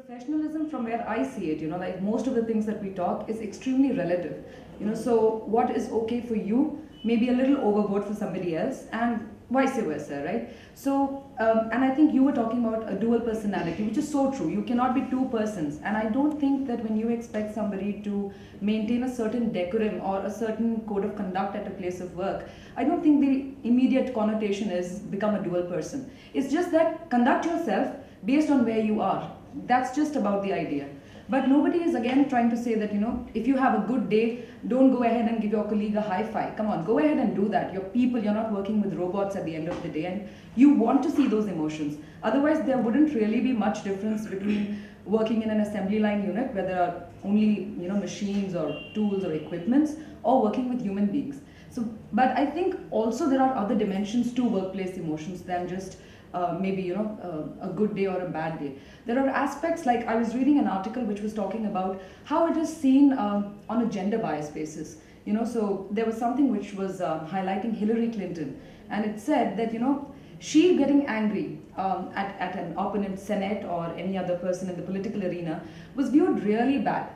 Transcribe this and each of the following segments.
Professionalism, from where I see it, like most of the things that we talk is extremely relative. So what is okay for you may be a little overboard for somebody else, and vice versa, right? So, and I think you were talking about a dual personality, which is so true. You cannot be two persons, and I don't think that when you expect somebody to maintain a certain decorum or a certain code of conduct at a place of work, I don't think the immediate connotation is become a dual person. It's just that conduct yourself based on where you are. That's just about the idea. But nobody is again trying to say that, if you have a good day, don't go ahead and give your colleague a high five. Come on, go ahead and do that. You're people, you're not working with robots at the end of the day, and you want to see those emotions. Otherwise, there wouldn't really be much difference between working in an assembly line unit where there are only, machines or tools or equipments, or working with human beings. So, but I think also there are other dimensions to workplace emotions than just maybe a good day or a bad day. There are aspects, like I was reading an article which was talking about how it is seen on a gender bias basis. So there was something which was highlighting Hillary Clinton, and it said that she getting angry at an opponent, Senate, or any other person in the political arena was viewed really bad.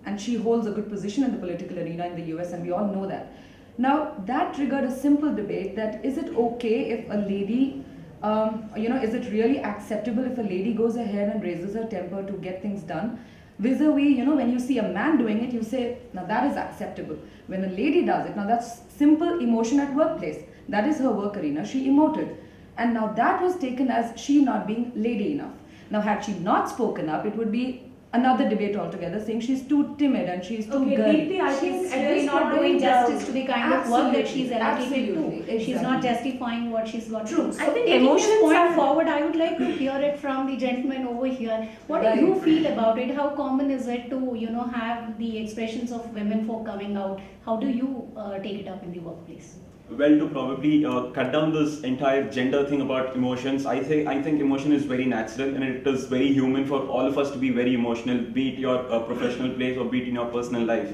And she holds a good position in the political arena in the US, and we all know that. Now that triggered a simple debate that is it okay if a lady is it really acceptable if a lady goes ahead and raises her temper to get things done? Vis-a-vis, when you see a man doing it, you say, now that is acceptable. When a lady does it, now that's simple emotion at workplace. That is her work arena. She emoted. And now that was taken as she not being lady enough. Now, had she not spoken up, it would be another debate altogether, saying she's too timid and she's too girly. Deepti, I think she's not doing justice to the kind of work that she's allocated to. Exactly. She's not justifying what she's got to do. I think taking emotions this point are forward, I would like to hear it from the gentleman over here. What Right. do you feel about it? How common is it to have the expressions of women folk coming out? How do you take it up in the workplace? Well, to probably cut down this entire gender thing about emotions, I think emotion is very natural, and it is very human for all of us to be very emotional, be it your professional place or be it in your personal life.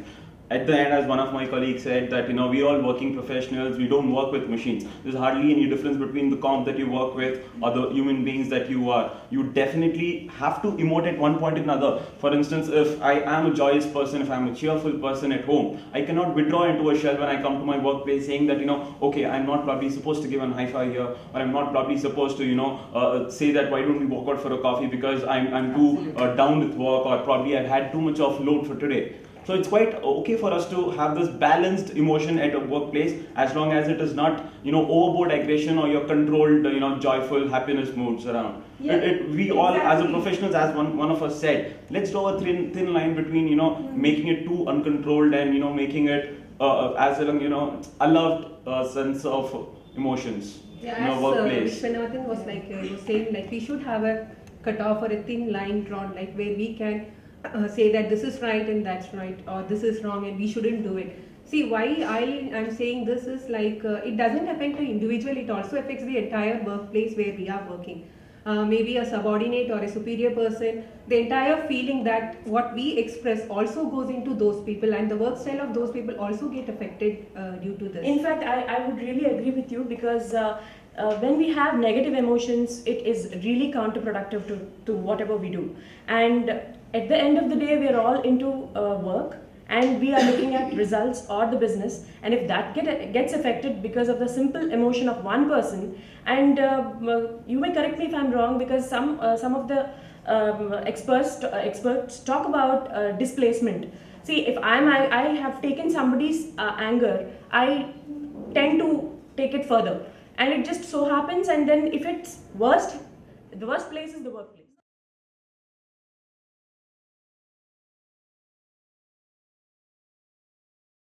At the end, as one of my colleagues said, that we all working professionals, we don't work with machines. There's hardly any difference between the comp that you work with or the human beings that you are. You definitely have to emote at one point or another. For instance, if I am a joyous person, if I'm a cheerful person at home, I cannot withdraw into a shell when I come to my workplace saying that, okay, I'm not probably supposed to give a high five here, or I'm not probably supposed to, say that why don't we walk out for a coffee because I'm too down with work, or probably I've had too much of load for today. So it's quite okay for us to have this balanced emotion at a workplace, as long as it is not, overboard aggression or your controlled, joyful happiness moods around. Yeah, We all, as a professionals, as one of us said, let's draw a thin line between, making it too uncontrolled and, making it as a loved sense of emotions in our workplace. Vishwanathan was saying, we should have a cutoff or a thin line drawn, where we can say that this is right and that's right, or this is wrong and we shouldn't do it. See, why I'm saying this is it doesn't affect the individual, it also affects the entire workplace where we are working. Maybe a subordinate or a superior person, the entire feeling that what we express also goes into those people, and the work style of those people also get affected due to this. In fact, I would really agree with you, because when we have negative emotions, it is really counterproductive to whatever we do. And at the end of the day, we are all into work, and we are looking at results or the business, and if that gets affected because of the simple emotion of one person, and you may correct me if I'm wrong, because some of the experts talk about displacement. See, if I have taken somebody's anger, I tend to take it further, and it just so happens, and then if it's worst, the worst place is the workplace.